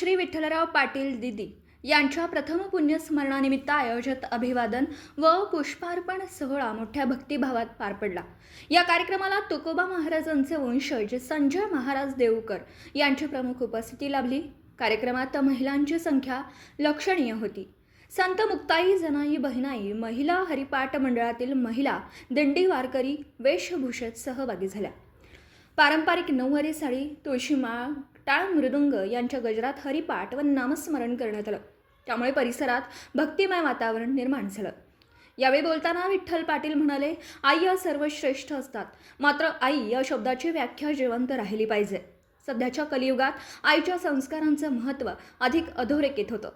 मालुश्री विठ्ठलराव पाटील दीदी यांच्या प्रथम पुण्यस्मरणानिमित्त आयोजित अभिवादन व पुष्पार्पण सोहळा मोठ्या भक्तिभावात पार पडला। या कार्यक्रमाला तुकोबा महाराजांचे वंशज संजय महाराज देवकर यांची प्रमुख उपस्थिती लाभली। कार्यक्रमात महिलांची संख्या लक्षणीय होती। संत मुक्ताई जनाई बहिणाई महिला हरिपाठ मंडळातील महिला दिंडी वारकरी वेशभूषेत सहभागी झाल्या। पारंपरिक नऊवारी साडी, तुळशीमाळ, टाळ मृदुंग यांच्या गजरात हरिपाठ व नामस्मरण करण्यात आलं। त्यामुळे परिसरात भक्तिमय वातावरण निर्माण झालं। यावेळी बोलताना विठ्ठल पाटील म्हणाले, आई या सर्वश्रेष्ठ असतात, मात्र आई या शब्दाची व्याख्या जिवंत राहिली पाहिजे। सध्याच्या कलियुगात आईच्या संस्कारांचं महत्त्व अधिक अधोरेखित होतं।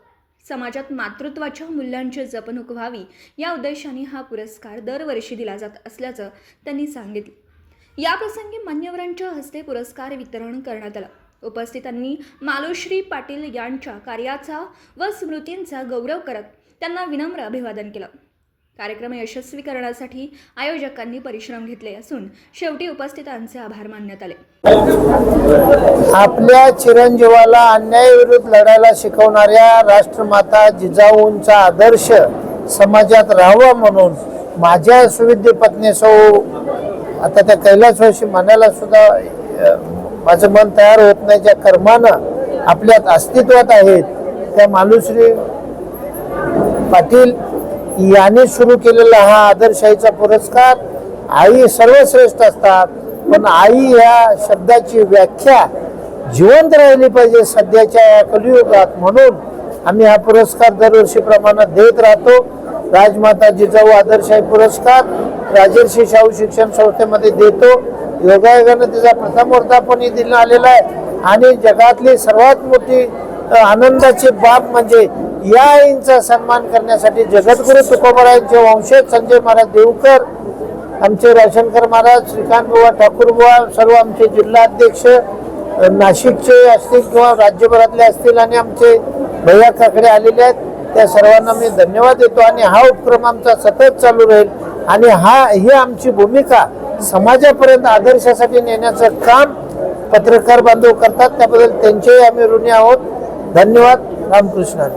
समाजात मातृत्वाच्या मूल्यांची जपणूक व्हावी या उद्देशाने हा पुरस्कार दरवर्षी दिला जात असल्याचं त्यांनी सांगितलं। याप्रसंगी मान्यवरांच्या हस्ते पुरस्कार वितरण करण्यात आलं। उपस्थितांनी मालुश्री पाटील यांच्या कार्याचा व स्मृतींचा गौरव करत त्यांना विनम्र अभिवादन केलं। कार्यक्रम यशस्वी करण्यासाठी आयोजकांनी परिश्रम घेतले असून शेवटी उपस्थितांचे आभार मानण्यात आले। आपल्या चिरंजीवाला अन्यायाविरुद्ध लढायला शिकवणाऱ्या राष्ट्रमाता जिजाऊंचा आदर्श समाजात राहावा म्हणून माझ्या सुविद्य पत्नी सौ आता त्या कैलासवासी म्हणायला सुद्धा माझं मन तयार होत नाही, ज्या कर्मानं आपल्यात अस्तित्वात आहेत त्या मालुश्री पाटील यांनी सुरू केलेला हा आदर्शाईचा पुरस्कार। आई सर्वश्रेष्ठ असतात, पण आई या शब्दाची व्याख्या जिवंत राहिली पाहिजे सध्याच्या या कलियुगात, म्हणून आम्ही हा पुरस्कार दरवर्षीप्रमाणे देत राहतो। राजमाता जिजाऊ आदर्शाई पुरस्कार राजर्षी शाहू शिक्षण संस्थेमध्ये देतो। योगायोगाने त्याचा प्रथम वर्धापनही दिला आलेला आहे आणि जगातली सर्वात मोठी आनंदाची बाब म्हणजे या आईंचा सन्मान करण्यासाठी जगद्गुरु तुकोबारायांचे वंशज संजय महाराज देवकर, आमचे राशनकर महाराज, श्रीकांत बुवा, ठाकूर बुवा, सर्व आमचे जिल्हाध्यक्ष नाशिकचे असतील किंवा राज्यभरातले असतील आणि आमचे भैया काकडे आलेले आहेत, त्या सर्वांना मी धन्यवाद देतो। आणि हा उपक्रम आमचा सतत चालू राहील आणि ही आमची भूमिका समाजापर्यंत आदर्शासाठी नेण्याचं काम पत्रकार बांधव करतात, त्याबद्दल त्यांचेही आम्ही ऋणी आहोत। धन्यवाद। रामकृष्ण।